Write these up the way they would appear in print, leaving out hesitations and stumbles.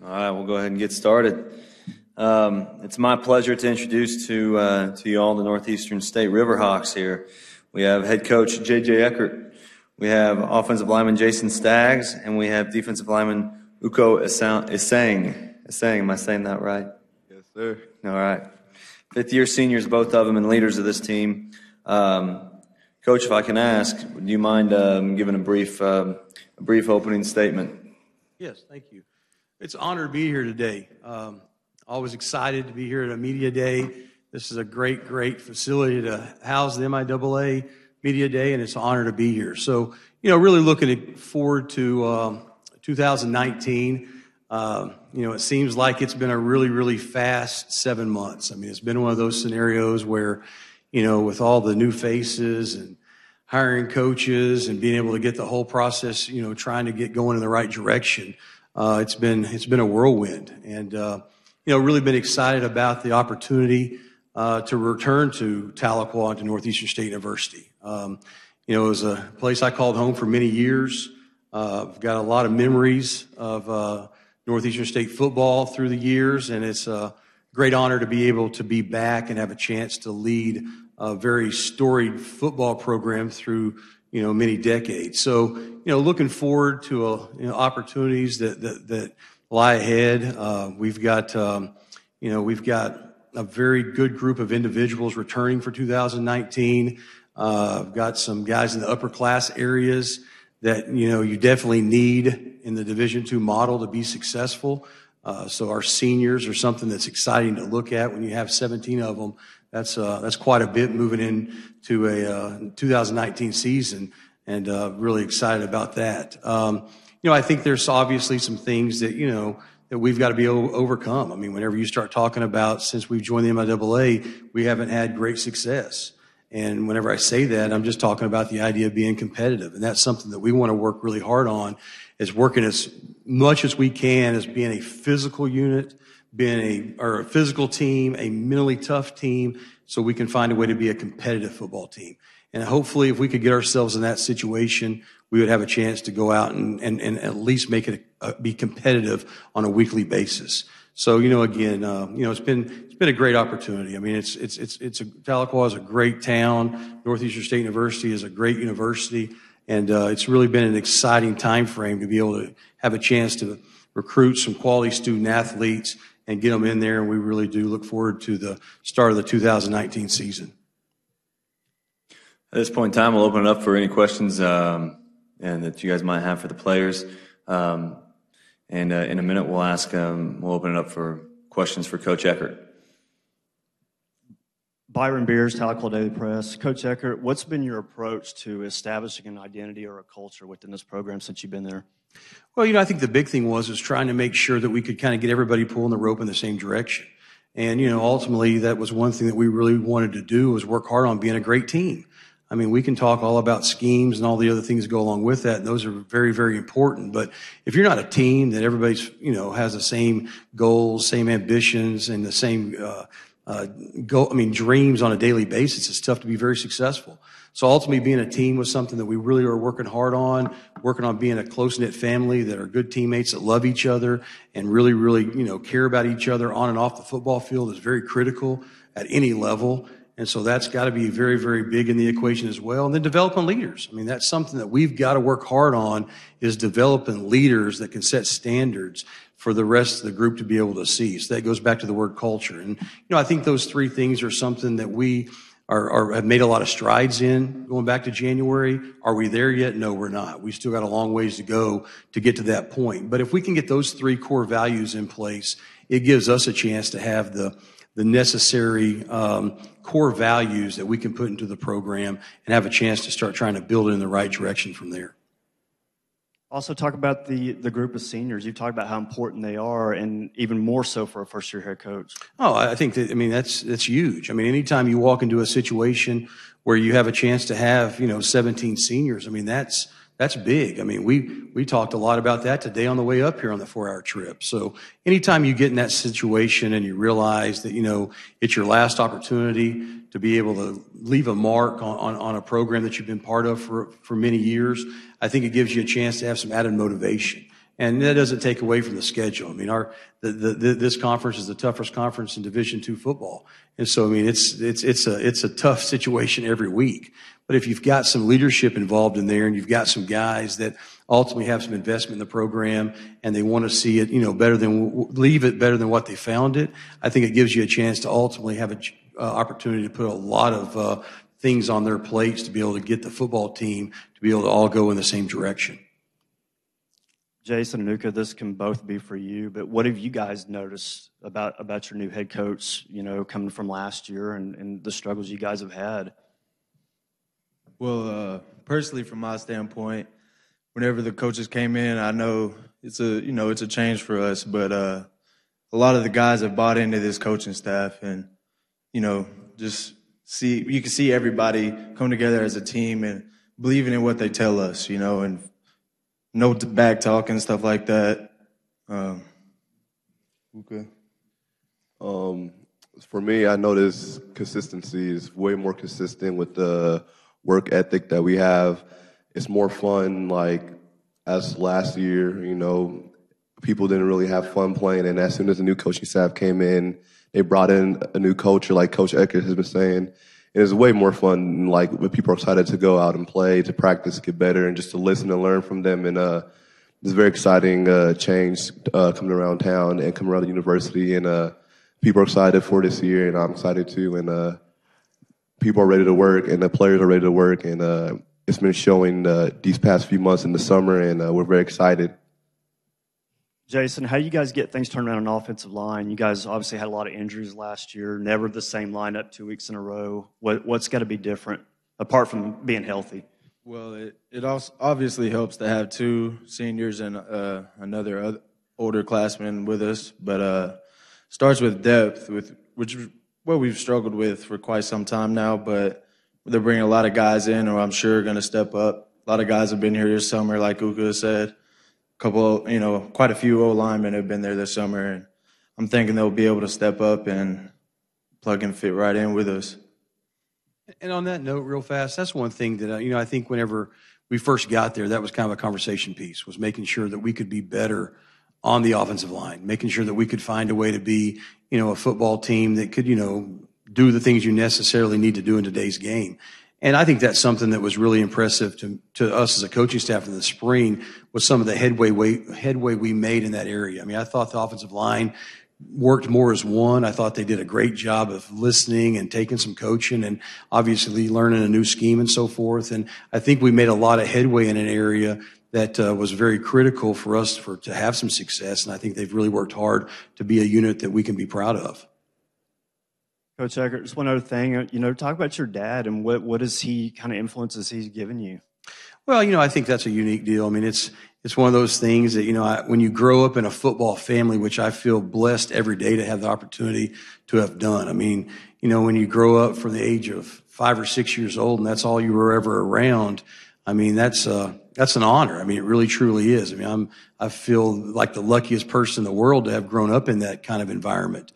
All right, we'll go ahead and get started. It's my pleasure to introduce to you all the Northeastern State RiverHawks here. We have head coach J.J. Eckert. We have offensive lineman Jason Staggs, and we have defensive lineman Ukoh Essang. Essang, am I saying that right? Yes, sir. All right. Fifth-year seniors, both of them, and leaders of this team. Coach, if I can ask, would you mind giving a brief opening statement? Yes, thank you. It's an honor to be here today. Always excited to be here at a media day. This is a great facility to house the MIAA Media Day, and it's an honor to be here. So, really looking forward to 2019. It seems like it's been a really fast 7 months. I mean, it's been one of those scenarios where, with all the new faces and hiring coaches and being able to get the whole process, trying to get going in the right direction, it's been a whirlwind. And, really been excited about the opportunity to return to Tahlequah and to Northeastern State University. It was a place I called home for many years. I've got a lot of memories of Northeastern State football through the years, and it's a great honor to be able to be back and have a chance to lead a very storied football program through, many decades. So, looking forward to, opportunities that lie ahead. We've got a very good group of individuals returning for 2019. I've got some guys in the upper class areas that, you definitely need in the Division II model to be successful. So our seniors are something that's exciting to look at. When you have 17 of them, that's quite a bit moving into a 2019 season, and really excited about that. I think there's obviously some things that, that we've got to be able to overcome. I mean, whenever you start talking about, since we've joined the MIAA, we haven't had great success. And whenever I say that, I'm just talking about the idea of being competitive. And that's something that we want to work really hard on, is working as much as we can as being a physical unit, being a physical team, a mentally tough team, so we can find a way to be a competitive football team. And hopefully, if we could get ourselves in that situation, we would have a chance to go out and at least make it be competitive on a weekly basis. So, again, it's been a great opportunity. I mean, Tahlequah is a great town. Northeastern State University is a great university, and it's really been an exciting time frame to be able to have a chance to recruit some quality student athletes and get them in there. And we really do look forward to the start of the 2019 season. At this point in time, we'll open it up for any questions and that you guys might have for the players. And in a minute, we'll open it up for questions for Coach Eckert. Byron Beers, Tahlequah Daily Press. Coach Eckert, what's been your approach to establishing an identity or a culture within this program since you've been there? Well, I think the big thing was trying to make sure that we could kind of get everybody pulling the rope in the same direction. And, ultimately, that was one thing that we really wanted to do, was work hard on being a great team. I mean, we can talk all about schemes and all the other things that go along with that, and those are very, very important. But if you're not a team that everybody's, has the same goals, same ambitions, and the same dreams on a daily basis, it's tough to be very successful. So ultimately, being a team was something that we really are working hard on, working on being a close-knit family that are good teammates that love each other and really, care about each other on and off the football field is very critical at any level. And so that's got to be very, very big in the equation as well. And then developing leaders. I mean, that's something that we've got to work hard on, is developing leaders that can set standards for the rest of the group to be able to see. So that goes back to the word culture. And, I think those three things are something that we have made a lot of strides in going back to January. Are we there yet? No, we're not. We still got a long ways to go to get to that point. But if we can get those three core values in place, it gives us a chance to have the necessary core values that we can put into the program and have a chance to start trying to build it in the right direction from there. Also talk about the group of seniors. You've talked about how important they are, and even more so for a first-year head coach. Oh, I think that's huge. I mean, anytime you walk into a situation where you have a chance to have, 17 seniors, I mean, that's big. I mean, we talked a lot about that today on the way up here on the 4-hour trip. So anytime you get in that situation and you realize that, it's your last opportunity to be able to leave a mark on a program that you've been part of for many years, I think it gives you a chance to have some added motivation. And that doesn't take away from the schedule. I mean, this conference is the toughest conference in Division II football. And so, I mean, it's a tough situation every week. But if you've got some leadership involved in there and you've got some guys that ultimately have some investment in the program and they want to see it, leave it better than what they found it, I think it gives you a chance to ultimately have an opportunity to put a lot of things on their plates to be able to get the football team to be able to all go in the same direction. Jason and Ukoh, this can both be for you, but what have you guys noticed about your new head coach, coming from last year and the struggles you guys have had? Well, personally, from my standpoint, whenever the coaches came in, I know it's a change for us, but a lot of the guys have bought into this coaching staff, and you can see everybody come together as a team and believing in what they tell us, and no back talk and stuff like that. Okay. For me, I notice consistency is way more consistent with the work ethic that we have. It's more fun, like as last year, people didn't really have fun playing, and as soon as the new coaching staff came in, they brought in a new culture, like Coach Eckert has been saying. And it's way more fun, like when people are excited to go out and play, to practice, get better, and just to listen and learn from them. And it's a very exciting change coming around town and coming around the university. And people are excited for this year, and I'm excited too. And people are ready to work, and the players are ready to work. And it's been showing these past few months in the summer, and we're very excited. Jason, how you guys get things turned around on offensive line? You guys obviously had a lot of injuries last year, never the same lineup 2 weeks in a row. What's got to be different, apart from being healthy? Well, it also obviously helps to have two seniors and another older classman with us, but starts with depth, which is what we've struggled with for quite some time now, but they're bringing a lot of guys in who I'm sure are going to step up. A lot of guys have been here this summer, like Ukoh said. Quite a few O-linemen have been there this summer, and I'm thinking they'll be able to step up and plug and fit right in with us. And on that note, real fast, that's one thing that, I think whenever we first got there, that was kind of a conversation piece, was making sure that we could be better on the offensive line, making sure that we could find a way to be, a football team that could, do the things you necessarily need to do in today's game. And I think that's something that was really impressive to us as a coaching staff in the spring, was some of the headway we made in that area. I mean, I thought the offensive line worked more as one. I thought they did a great job of listening and taking some coaching and obviously learning a new scheme and so forth. And I think we made a lot of headway in an area that was very critical for us to have some success. And I think they've really worked hard to be a unit that we can be proud of. Coach Eckert, just one other thing, talk about your dad and what is he kind of influences he's given you? Well, I think that's a unique deal. I mean, it's one of those things that, when you grow up in a football family, which I feel blessed every day to have the opportunity to have done. I mean, when you grow up from the age of 5 or 6 years old and that's all you were ever around, I mean, that's an honor. I mean, it really truly is. I mean, I feel like the luckiest person in the world to have grown up in that kind of environment.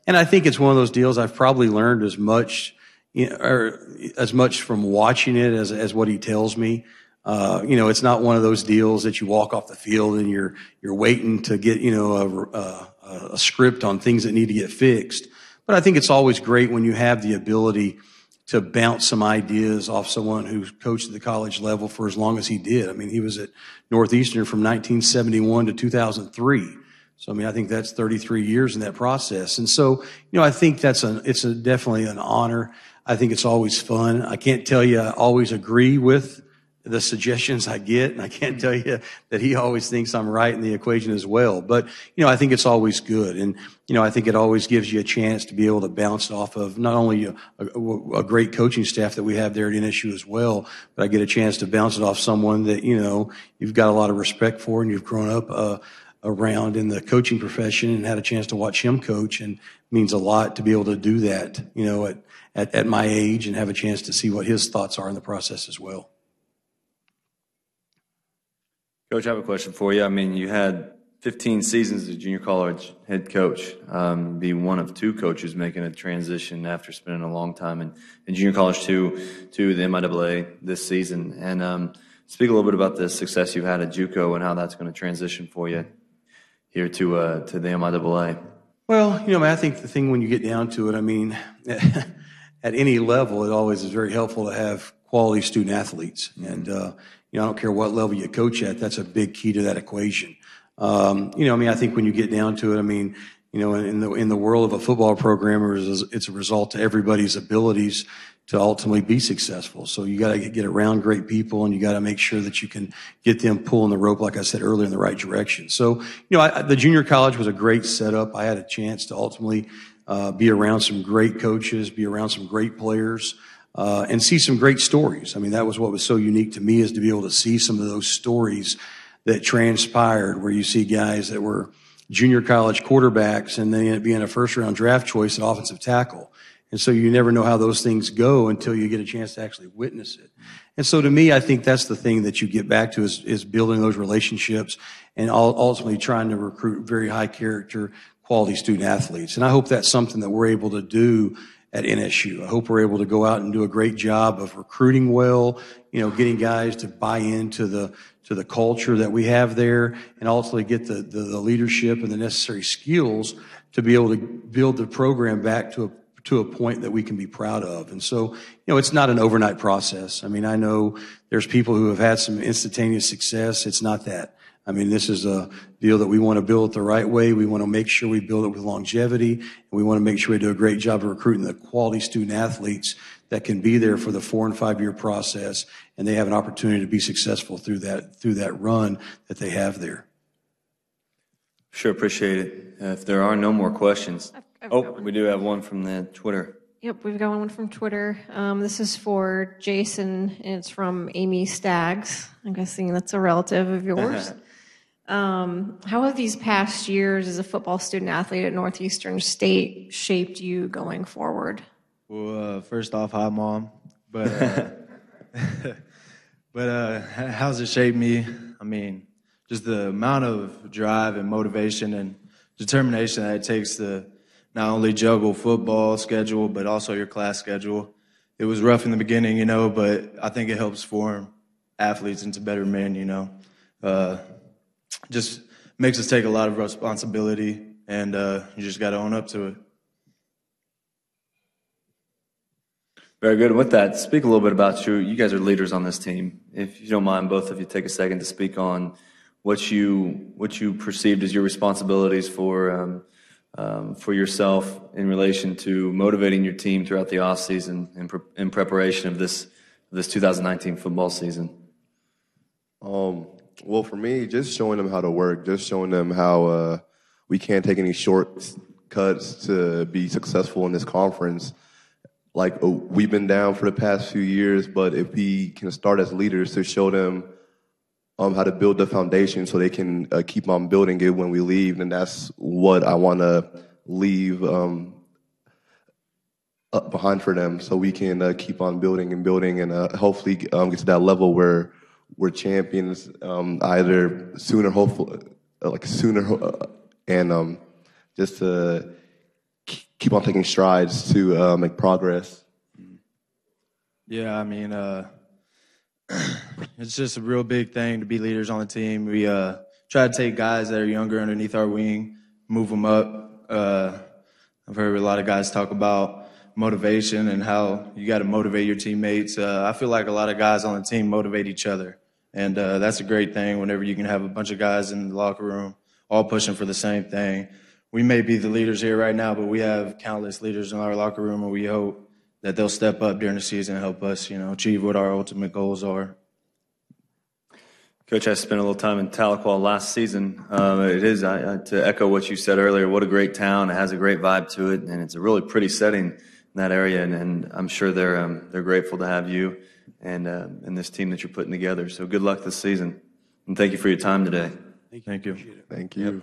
And I think it's one of those deals I've probably learned as much, or as much from watching it as what he tells me. It's not one of those deals that you walk off the field and you're waiting to get, a script on things that need to get fixed. But I think it's always great when you have the ability to bounce some ideas off someone who's coached at the college level for as long as he did. I mean, he was at Northeastern from 1971 to 2003. So, I mean, I think that's 33 years in that process. And so, I think it's definitely an honor. I think it's always fun. I can't tell you I always agree with the suggestions I get, and I can't tell you that he always thinks I'm right in the equation as well. But, I think it's always good. And, I think it always gives you a chance to be able to bounce off of not only a great coaching staff that we have there at NSU as well, but I get a chance to bounce it off someone that, you've got a lot of respect for and you've grown up around in the coaching profession and had a chance to watch him coach, and it means a lot to be able to do that, at my age and have a chance to see what his thoughts are in the process as well. Coach, I have a question for you. I mean, you had 15 seasons as a junior college head coach, be one of two coaches making a transition after spending a long time in junior college to the MIAA this season. And speak a little bit about the success you've had at Ukoh and how that's going to transition for you here to the MIAA. Well, I think the thing when you get down to it, I mean, at any level, it always is very helpful to have quality student athletes. And, I don't care what level you coach at, that's a big key to that equation. I think when you get down to it, I mean, in the world of a football programmer, it's a result to everybody's abilities to ultimately be successful. So you got to get around great people, and you got to make sure that you can get them pulling the rope, like I said earlier, in the right direction. So, the junior college was a great setup. I had a chance to ultimately be around some great coaches, be around some great players, and see some great stories. I mean, that was what was so unique to me, is to be able to see some of those stories that transpired, where you see guys that were junior college quarterbacks and they end up being a first-round draft choice at offensive tackle. And so you never know how those things go until you get a chance to actually witness it. And so to me, I think that's the thing that you get back to is building those relationships and ultimately trying to recruit very high character, quality student athletes. And I hope that's something that we're able to do at NSU. I hope we're able to go out and do a great job of recruiting well, getting guys to buy into the culture that we have there, and ultimately get the leadership and the necessary skills to be able to build the program back to a point that we can be proud of. And so, it's not an overnight process. I mean, I know there's people who have had some instantaneous success. It's not that. I mean, this is a deal that we want to build it the right way. We want to make sure we build it with longevity, and we want to make sure we do a great job of recruiting the quality student athletes that can be there for the 4 and 5 year process, and they have an opportunity to be successful through that run that they have there. Sure, appreciate it. If there are no more questions. We do have one from the Twitter. Yep, we've got one from Twitter. This is for Jason, and it's from Amy Staggs. I'm guessing that's a relative of yours. How have these past years as a football student athlete at Northeastern State shaped you going forward? Well, first off, hi, Mom. But how's it shaped me? I mean, just the amount of drive and motivation and determination that it takes to not only juggle football schedule, but also your class schedule. It was rough in the beginning, but I think it helps form athletes into better men, Just makes us take a lot of responsibility, and you just got to own up to it. Very good. With that, speak a little bit about you. You guys are leaders on this team. If you don't mind, both of you take a second to speak on what you perceived as your responsibilities for yourself in relation to motivating your team throughout the off season in preparation of this 2019 football season. Well, for me, just showing them how to work, just showing them how we can't take any shortcuts to be successful in this conference. Like, we've been down for the past few years, but if we can start as leaders to show them how to build the foundation so they can keep on building it when we leave, then that's what I want to leave behind for them, so we can keep on building and hopefully get to that level where we're champions either sooner, hopefully, and just to keep on taking strides to make progress. Yeah, I mean, it's just a real big thing to be leaders on the team. We try to take guys that are younger underneath our wing, move them up. I've heard a lot of guys talk about motivation and how you got to motivate your teammates. I feel like a lot of guys on the team motivate each other, and that's a great thing whenever you can have a bunch of guys in the locker room all pushing for the same thing. We may be the leaders here right now, but we have countless leaders in our locker room, and we hope that they'll step up during the season and help us, achieve what our ultimate goals are. Coach, I spent a little time in Tahlequah last season. It is, to echo what you said earlier, what a great town. It has a great vibe to it, and it's a really pretty setting in that area, and I'm sure they're grateful to have you and this team that you're putting together. So good luck this season, and thank you for your time today. Thank you. Thank you. Yep.